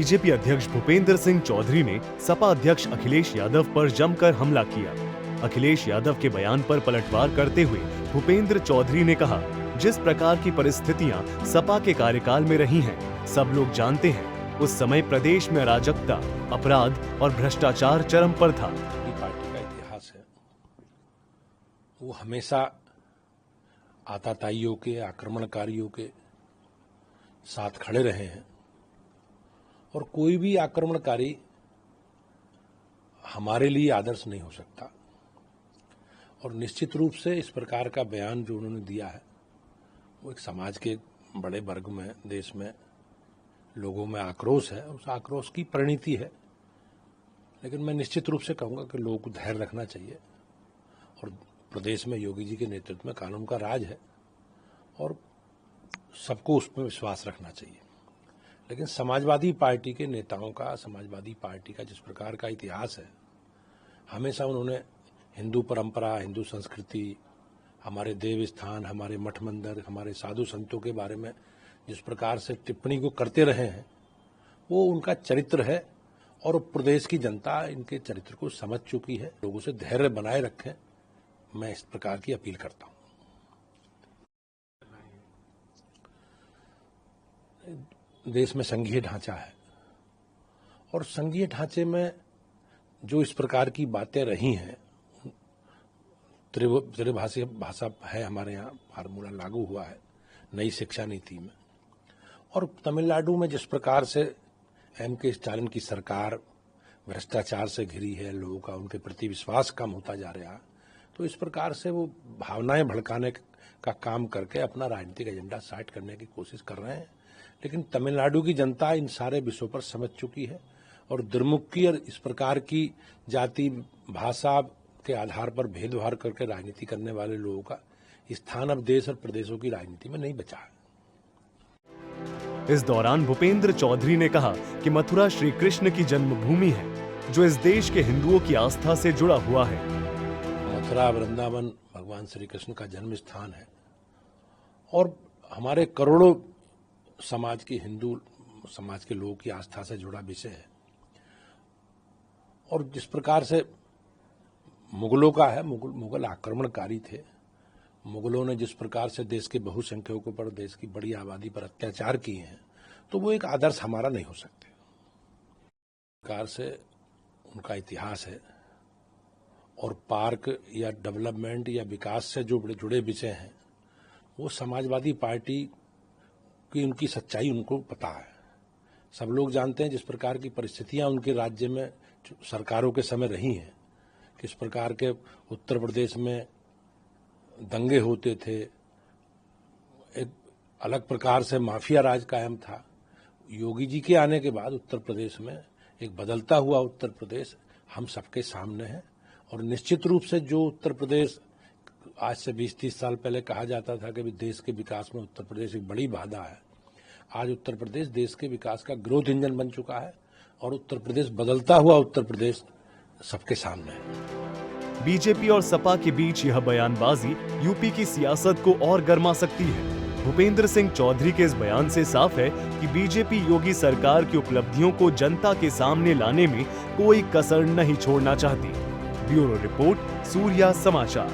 BJP अध्यक्ष भूपेंद्र सिंह चौधरी ने सपा अध्यक्ष अखिलेश यादव पर जमकर हमला किया। अखिलेश यादव के बयान पर पलटवार करते हुए भूपेंद्र चौधरी ने कहा, जिस प्रकार की परिस्थितियां सपा के कार्यकाल में रही हैं, सब लोग जानते हैं। उस समय प्रदेश में अराजकता, अपराध और भ्रष्टाचार चरम पर था। पार्टी का इतिहास है, वो हमेशा आताताइयों के, आक्रमणकारियों के साथ खड़े रहे हैं और कोई भी आक्रमणकारी हमारे लिए आदर्श नहीं हो सकता। और निश्चित रूप से इस प्रकार का बयान जो उन्होंने दिया है वो एक समाज के बड़े वर्ग में, देश में लोगों में आक्रोश है, उस आक्रोश की परिणति है। लेकिन मैं निश्चित रूप से कहूंगा कि लोगों को धैर्य रखना चाहिए और प्रदेश में योगी जी के नेतृत्व में कानून का राज है और सबको उस पर विश्वास रखना चाहिए। लेकिन समाजवादी पार्टी के नेताओं का, समाजवादी पार्टी का जिस प्रकार का इतिहास है, हमेशा उन्होंने हिंदू परंपरा, हिंदू संस्कृति, हमारे देव स्थान, हमारे मठ मंदिर, हमारे साधु संतों के बारे में जिस प्रकार से टिप्पणी को करते रहे हैं, वो उनका चरित्र है और प्रदेश की जनता इनके चरित्र को समझ चुकी है। लोगों से धैर्य बनाए रखें, मैं इस प्रकार की अपील करता हूं। देश में संघीय ढांचा है और संघीय ढांचे में जो इस प्रकार की बातें रही हैं, त्रिभाषीय भाषा है हमारे यहाँ, फार्मूला लागू हुआ है नई शिक्षा नीति में। और तमिलनाडु में जिस प्रकार से M.K. स्टालिन की सरकार भ्रष्टाचार से घिरी है, लोगों का उनके प्रति विश्वास कम होता जा रहा है, तो इस प्रकार से वो भावनाएं भड़काने का काम करके अपना राजनीतिक एजेंडा साइड करने की कोशिश कर रहे हैं। लेकिन तमिलनाडु की जनता इन सारे विषयों पर समझ चुकी है और दुर्मुखी और इस प्रकार की जाति, भाषा के आधार पर भेदभाव करके राजनीति करने वाले लोगों का स्थान अब देश और प्रदेशों की राजनीति में नहीं बचा है। इस दौरान भूपेंद्र चौधरी ने कहा कि मथुरा श्री कृष्ण की जन्मभूमि है, जो इस देश के हिंदुओं की आस्था से जुड़ा हुआ है। मथुरा, वृंदावन भगवान श्री कृष्ण का जन्म स्थान है और हमारे करोड़ों समाज की, हिंदू समाज के लोगों की आस्था से जुड़ा विषय है। और जिस प्रकार से मुगलों का है, मुगल आक्रमणकारी थे। मुगलों ने जिस प्रकार से देश के बहुसंख्यकों पर, देश की बड़ी आबादी पर अत्याचार किए हैं, तो वो एक आदर्श हमारा नहीं हो सकते। प्रकार से उनका इतिहास है और पार्क या डेवलपमेंट या विकास से जो जुड़े विषय हैं, वो समाजवादी पार्टी की उनकी सच्चाई उनको पता है। सब लोग जानते हैं जिस प्रकार की परिस्थितियां उनके राज्य में सरकारों के समय रही हैं, किस प्रकार के उत्तर प्रदेश में दंगे होते थे, एक अलग प्रकार से माफिया राज कायम था। योगी जी के आने के बाद उत्तर प्रदेश में एक बदलता हुआ उत्तर प्रदेश हम सबके सामने है और निश्चित रूप से जो उत्तर प्रदेश आज से 20-30 साल पहले कहा जाता था कि देश के विकास में उत्तर प्रदेश एक बड़ी बाधा है, आज उत्तर प्रदेश देश के विकास का ग्रोथ इंजन बन चुका है और उत्तर प्रदेश, बदलता हुआ उत्तर प्रदेश सबके सामने है। बीजेपी और सपा के बीच यह बयानबाजी यूपी की सियासत को और गर्मा सकती है। भूपेंद्र सिंह चौधरी के इस बयान से साफ है कि बीजेपी योगी सरकार की उपलब्धियों को जनता के सामने लाने में कोई कसर नहीं छोड़ना चाहती। ब्यूरो रिपोर्ट, सूर्या समाचार।